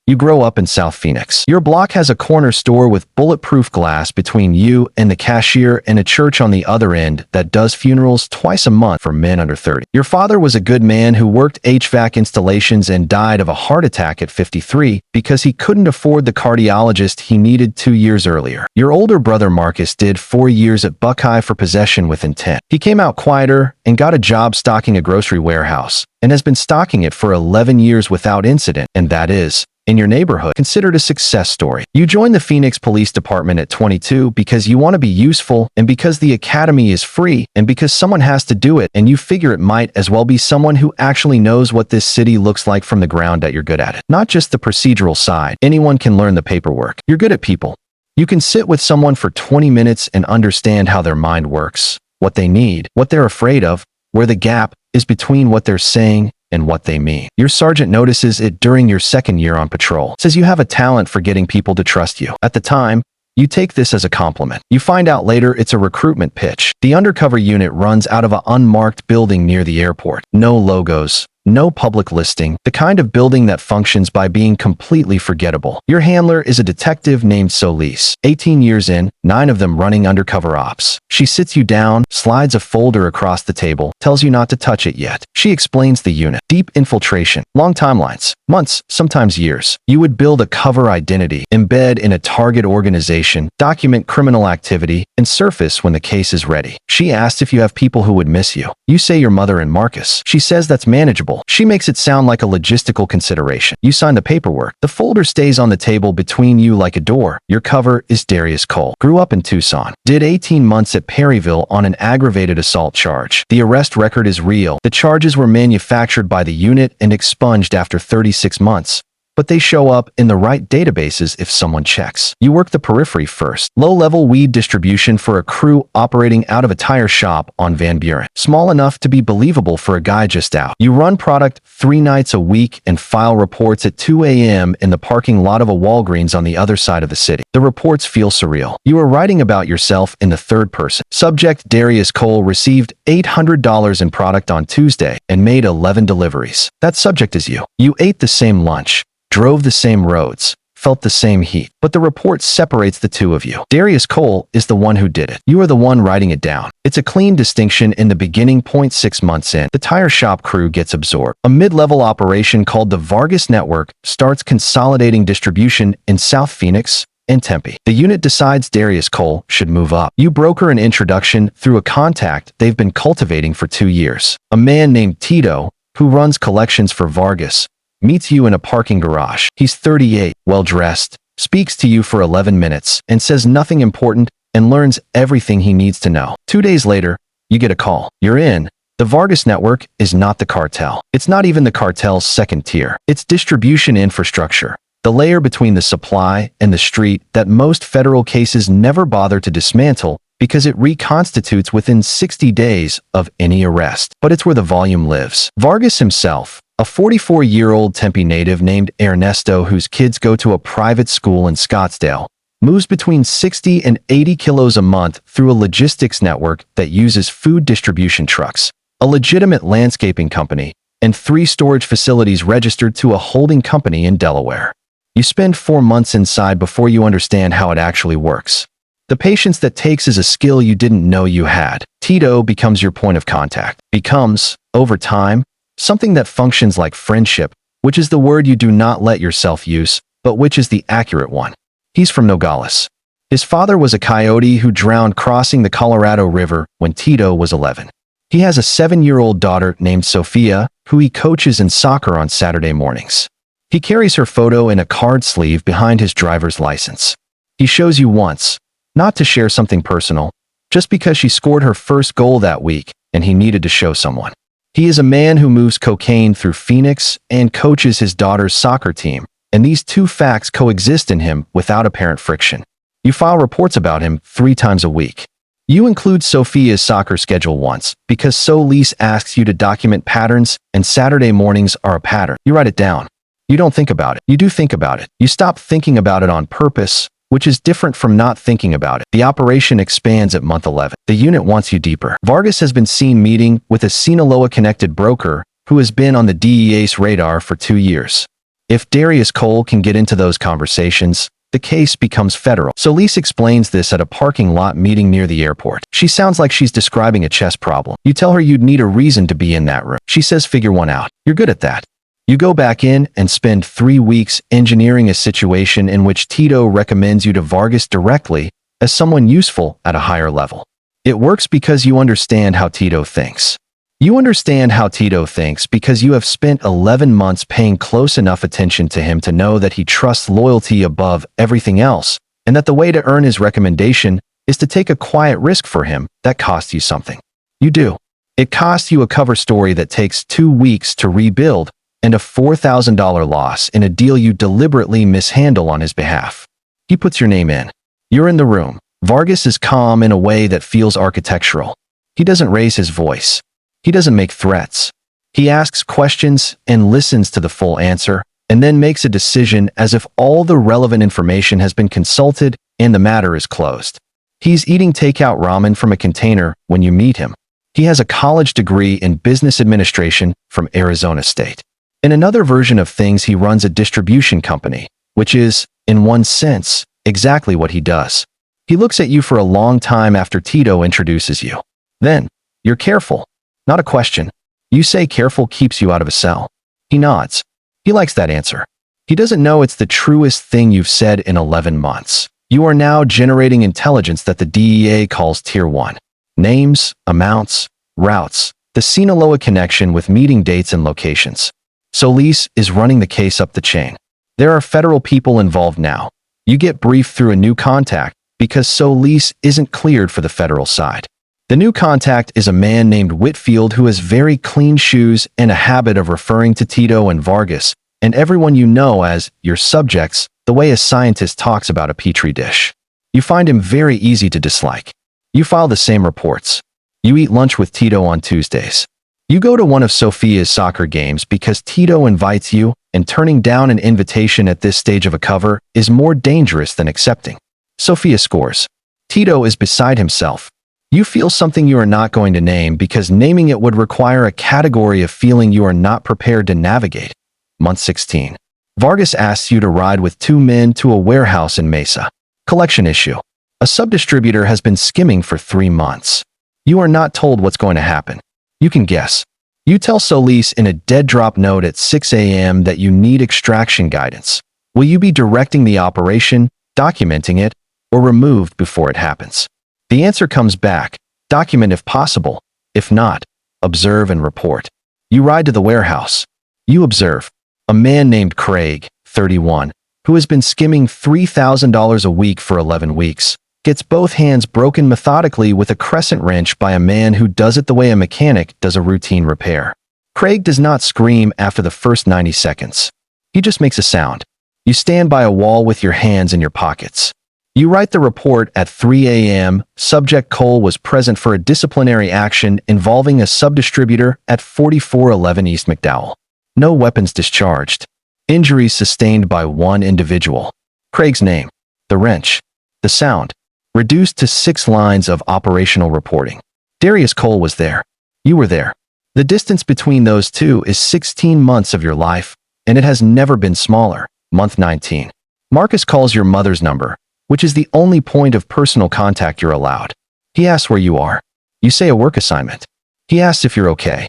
You grow up in South Phoenix. Your block has a corner store with bulletproof glass between you and the cashier and a church on the other end that does funerals twice a month for men under 30. Your father was a good man who worked HVAC installations and died of a heart attack at 53 because he couldn't afford the cardiologist he needed 2 years earlier. Your older brother Marcus did 4 years at Buckeye for possession with intent. He came out quieter and got a job stocking a grocery warehouse and has been stocking it for 11 years without incident, and that is, in your neighborhood, considered a success story. You joined the Phoenix Police Department at 22 because you want to be useful and because the academy is free and because someone has to do it and you figure it might as well be someone who actually knows what this city looks like from the ground that you're good at it. Not just the procedural side. Anyone can learn the paperwork. You're good at people. You can sit with someone for 20 minutes and understand how their mind works, what they need, what they're afraid of, where the gap is between what they're saying and what they mean. Your sergeant notices it during your second year on patrol. Says you have a talent for getting people to trust you. At the time, you take this as a compliment. You find out later it's a recruitment pitch. The undercover unit runs out of an unmarked building near the airport. No logos. No public listing, the kind of building that functions by being completely forgettable. Your handler is a detective named Solis, 18 years in, 9 of them running undercover ops. She sits you down, slides a folder across the table, tells you not to touch it yet. She explains the unit. Deep infiltration, long timelines, months, sometimes years. You would build a cover identity, embed in a target organization, document criminal activity, and surface when the case is ready. She asks if you have people who would miss you. You say your mother and Marcus. She says that's manageable. She makes it sound like a logistical consideration. You sign the paperwork. The folder stays on the table between you like a door. Your cover is Darius Cole. Grew up in Tucson. Did 18 months at Perryville on an aggravated assault charge. The arrest record is real. The charges were manufactured by the unit and expunged after 36 months. But they show up in the right databases if someone checks. You work the periphery first. Low-level weed distribution for a crew operating out of a tire shop on Van Buren. Small enough to be believable for a guy just out. You run product 3 nights a week and file reports at 2 a.m. in the parking lot of a Walgreens on the other side of the city. The reports feel surreal. You are writing about yourself in the third person. Subject Darius Cole received $800 in product on Tuesday and made 11 deliveries. That subject is you. You ate the same lunch. Drove the same roads, felt the same heat, but the report separates the two of you. Darius Cole is the one who did it. You are the one writing it down. It's a clean distinction in the beginning. 6 months in, the tire shop crew gets absorbed. A mid-level operation called the Vargas Network starts consolidating distribution in South Phoenix and Tempe. The unit decides Darius Cole should move up. You broker an introduction through a contact they've been cultivating for 2 years. A man named Tito, who runs collections for Vargas, meets you in a parking garage. He's 38, well-dressed, speaks to you for 11 minutes, and says nothing important and learns everything he needs to know. 2 days later, you get a call. You're in. The Vargas Network is not the cartel. It's not even the cartel's second tier. It's distribution infrastructure, the layer between the supply and the street that most federal cases never bother to dismantle because it reconstitutes within 60 days of any arrest. But it's where the volume lives. Vargas himself, a 44-year-old Tempe native named Ernesto whose kids go to a private school in Scottsdale, moves between 60 and 80 kilos a month through a logistics network that uses food distribution trucks, a legitimate landscaping company, and 3 storage facilities registered to a holding company in Delaware. You spend 4 months inside before you understand how it actually works. The patience that takes is a skill you didn't know you had. Tito becomes your point of contact. Becomes, over time, something that functions like friendship, which is the word you do not let yourself use, but which is the accurate one. He's from Nogales. His father was a coyote who drowned crossing the Colorado River when Tito was 11. He has a 7-year-old daughter named Sophia, who he coaches in soccer on Saturday mornings. He carries her photo in a card sleeve behind his driver's license. He shows you once, not to share something personal, just because she scored her first goal that week and he needed to show someone. He is a man who moves cocaine through Phoenix and coaches his daughter's soccer team, and these 2 facts coexist in him without apparent friction. You file reports about him 3 times a week. You include Sophia's soccer schedule once, because Solis asks you to document patterns, and Saturday mornings are a pattern. You write it down. You don't think about it. You do think about it. You stop thinking about it on purpose, which is different from not thinking about it. The operation expands at month 11. The unit wants you deeper. Vargas has been seen meeting with a Sinaloa-connected broker who has been on the DEA's radar for 2 years. If Darius Cole can get into those conversations, the case becomes federal. Solis explains this at a parking lot meeting near the airport. She sounds like she's describing a chess problem. You tell her you'd need a reason to be in that room. She says figure one out. You're good at that. You go back in and spend 3 weeks engineering a situation in which Tito recommends you to Vargas directly as someone useful at a higher level. It works because you understand how Tito thinks. You understand how Tito thinks because you have spent 11 months paying close enough attention to him to know that he trusts loyalty above everything else, and that the way to earn his recommendation is to take a quiet risk for him that costs you something. You do. It costs you a cover story that takes 2 weeks to rebuild and a $4,000 loss in a deal you deliberately mishandle on his behalf. He puts your name in. You're in the room. Vargas is calm in a way that feels architectural. He doesn't raise his voice. He doesn't make threats. He asks questions and listens to the full answer, and then makes a decision as if all the relevant information has been consulted and the matter is closed. He's eating takeout ramen from a container when you meet him. He has a college degree in business administration from Arizona State. In another version of things, he runs a distribution company, which is, in one sense, exactly what he does. He looks at you for a long time after Tito introduces you. Then, you're careful. Not a question. You say careful keeps you out of a cell. He nods. He likes that answer. He doesn't know it's the truest thing you've said in 11 months. You are now generating intelligence that the DEA calls Tier 1. Names, amounts, routes, the Sinaloa connection with meeting dates and locations. Solis is running the case up the chain. There are federal people involved now. You get briefed through a new contact because Solis isn't cleared for the federal side. The new contact is a man named Whitfield who has very clean shoes and a habit of referring to Tito and Vargas and everyone you know as your subjects, the way a scientist talks about a petri dish. You find him very easy to dislike. You file the same reports. You eat lunch with Tito on Tuesdays. You go to one of Sophia's soccer games because Tito invites you, and turning down an invitation at this stage of a cover is more dangerous than accepting. Sophia scores. Tito is beside himself. You feel something you are not going to name because naming it would require a category of feeling you are not prepared to navigate. Month 16. Vargas asks you to ride with 2 men to a warehouse in Mesa. Collection issue. A sub-distributor has been skimming for 3 months. You are not told what's going to happen. You can guess. You tell Solis in a dead-drop note at 6 a.m. that you need extraction guidance. Will you be directing the operation, documenting it, or removed before it happens? The answer comes back. Document if possible. If not, observe and report. You ride to the warehouse. You observe. A man named Craig, 31, who has been skimming $3,000 a week for 11 weeks, gets both hands broken methodically with a crescent wrench by a man who does it the way a mechanic does a routine repair. Craig does not scream after the first 90 seconds. He just makes a sound. You stand by a wall with your hands in your pockets. You write the report at 3 a.m. Subject Cole was present for a disciplinary action involving a sub-distributor at 4411 East McDowell. No weapons discharged. Injuries sustained by 1 individual. Craig's name. The wrench. The sound. Reduced to 6 lines of operational reporting. Darius Cole was there. You were there. The distance between those two is 16 months of your life, and it has never been smaller. Month 19. Marcus calls your mother's number, which is the only point of personal contact you're allowed. He asks where you are. You say a work assignment. He asks if you're okay.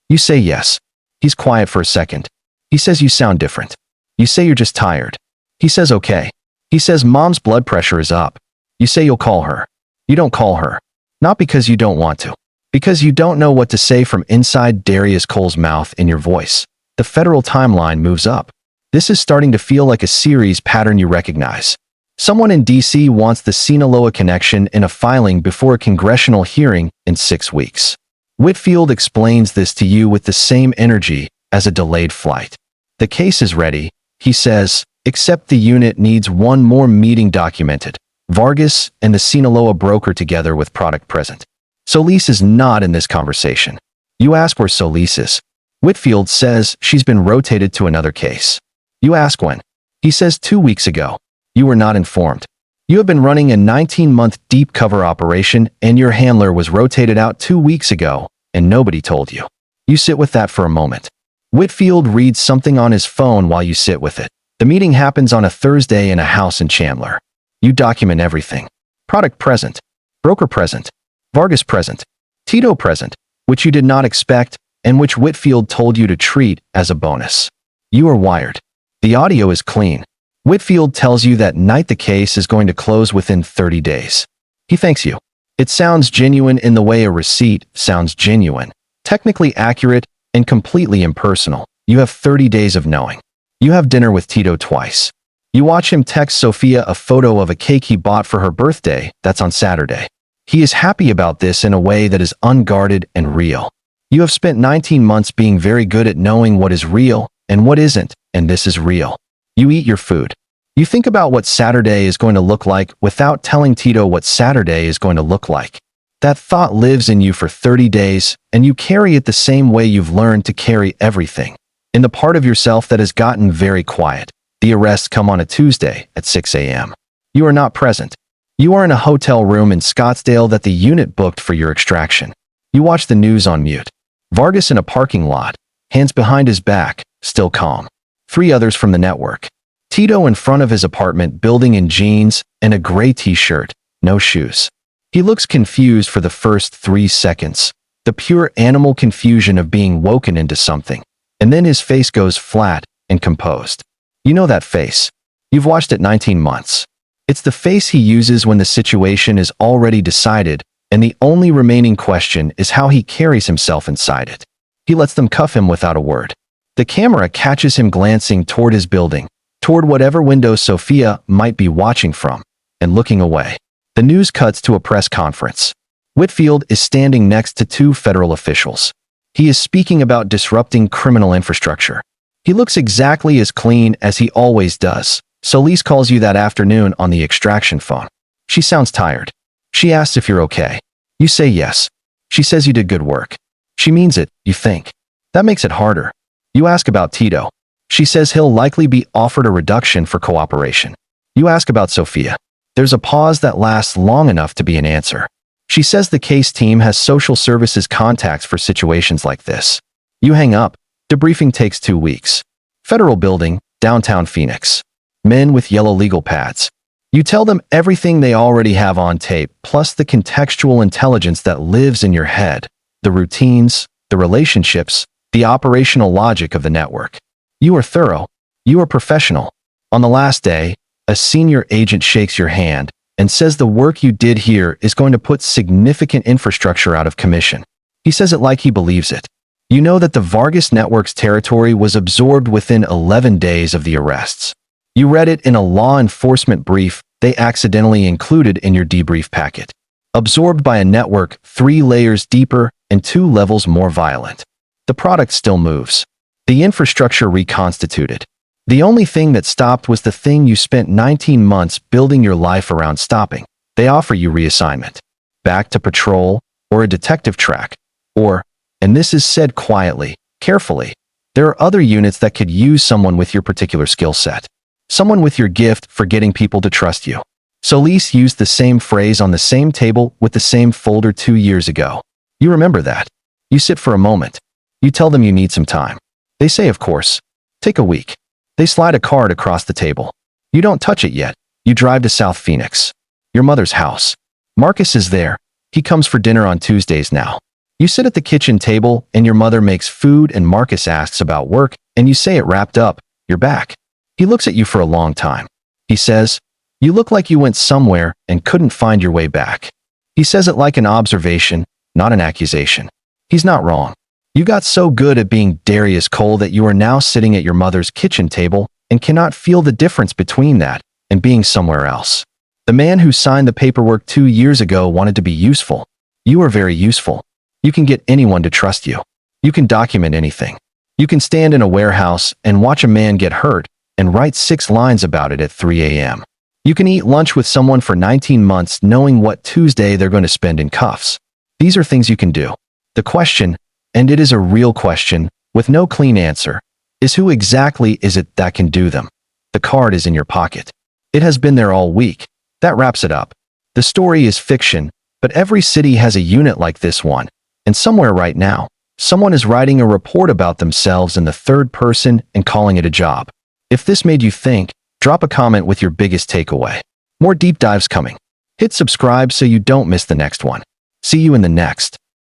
You say yes. He's quiet for a second. He says you sound different. You say you're just tired. He says okay. He says mom's blood pressure is up. You say you'll call her. You don't call her. Not because you don't want to. Because you don't know what to say from inside Darius Cole's mouth in your voice. The federal timeline moves up. This is starting to feel like a series pattern you recognize. Someone in D.C. wants the Sinaloa connection in a filing before a congressional hearing in 6 weeks. Whitfield explains this to you with the same energy as a delayed flight. The case is ready, he says, except the unit needs 1 more meeting documented. Vargas and the Sinaloa broker together with product present. Solis is not in this conversation. You ask where Solis is. Whitfield says she's been rotated to another case. You ask when. He says 2 weeks ago. You were not informed. You have been running a 19-month deep cover operation and your handler was rotated out 2 weeks ago and nobody told you. You sit with that for a moment. Whitfield reads something on his phone while you sit with it. The meeting happens on a Thursday in a house in Chandler. You document everything. Product present. Broker present. Vargas present. Tito present, which you did not expect and which Whitfield told you to treat as a bonus. You are wired. The audio is clean. Whitfield tells you that night the case is going to close within 30 days. He thanks you. It sounds genuine in the way a receipt sounds genuine, technically accurate, and completely impersonal. You have 30 days of knowing. You have dinner with Tito twice. You watch him text Sophia a photo of a cake he bought for her birthday that's on Saturday. He is happy about this in a way that is unguarded and real. You have spent 19 months being very good at knowing what is real and what isn't, and this is real. You eat your food. You think about what Saturday is going to look like without telling Tito what Saturday is going to look like. That thought lives in you for 30 days, and you carry it the same way you've learned to carry everything. In the part of yourself that has gotten very quiet. The arrests come on a Tuesday at 6 a.m. You are not present. You are in a hotel room in Scottsdale that the unit booked for your extraction. You watch the news on mute. Vargas in a parking lot, hands behind his back, still calm. 3 others from the network. Tito in front of his apartment building in jeans and a gray t-shirt, no shoes. He looks confused for the first 3 seconds, the pure animal confusion of being woken into something. And then his face goes flat and composed. You know that face. You've watched it 19 months. It's the face he uses when the situation is already decided, and the only remaining question is how he carries himself inside it. He lets them cuff him without a word. The camera catches him glancing toward his building, toward whatever window Sophia might be watching from, and looking away. The news cuts to a press conference. Whitfield is standing next to 2 federal officials. He is speaking about disrupting criminal infrastructure. He looks exactly as clean as he always does. Solis calls you that afternoon on the extraction phone. She sounds tired. She asks if you're okay. You say yes. She says you did good work. She means it, you think. That makes it harder. You ask about Tito. She says he'll likely be offered a reduction for cooperation. You ask about Sophia. There's a pause that lasts long enough to be an answer. She says the case team has social services contacts for situations like this. You hang up. Debriefing takes 2 weeks. Federal building, downtown Phoenix. Men with yellow legal pads. You tell them everything they already have on tape, plus the contextual intelligence that lives in your head, the routines, the relationships, the operational logic of the network. You are thorough. You are professional. On the last day, a senior agent shakes your hand and says the work you did here is going to put significant infrastructure out of commission. He says it like he believes it. You know that the Vargas network's territory was absorbed within 11 days of the arrests. You read it in a law enforcement brief they accidentally included in your debrief packet. Absorbed by a network 3 layers deeper and 2 levels more violent. The product still moves. The infrastructure reconstituted. The only thing that stopped was the thing you spent 19 months building your life around stopping. They offer you reassignment. Back to patrol, or a detective track, or, and this is said quietly, carefully, there are other units that could use someone with your particular skill set. Someone with your gift for getting people to trust you. Solis used the same phrase on the same table with the same folder 2 years ago. You remember that. You sit for a moment. You tell them you need some time. They say, of course. Take a week. They slide a card across the table. You don't touch it yet. You drive to South Phoenix. Your mother's house. Marcus is there. He comes for dinner on Tuesdays now. You sit at the kitchen table and your mother makes food and Marcus asks about work and you say it wrapped up. You're back. He looks at you for a long time. He says, you look like you went somewhere and couldn't find your way back. He says it like an observation, not an accusation. He's not wrong. You got so good at being Darius Cole that you are now sitting at your mother's kitchen table and cannot feel the difference between that and being somewhere else. The man who signed the paperwork 2 years ago wanted to be useful. You are very useful. You can get anyone to trust you. You can document anything. You can stand in a warehouse and watch a man get hurt and write 6 lines about it at 3 a.m. You can eat lunch with someone for 19 months knowing what Tuesday they're going to spend in cuffs. These are things you can do. The question, and it is a real question, with no clean answer, is who exactly is it that can do them? The card is in your pocket. It has been there all week. That wraps it up. The story is fiction, but every city has a unit like this one, and somewhere right now, Someone is writing a report about themselves in the third person and calling it a job. If this made you think, drop a comment with your biggest takeaway. More deep dives coming. Hit subscribe so you don't miss the next one. See you in the next.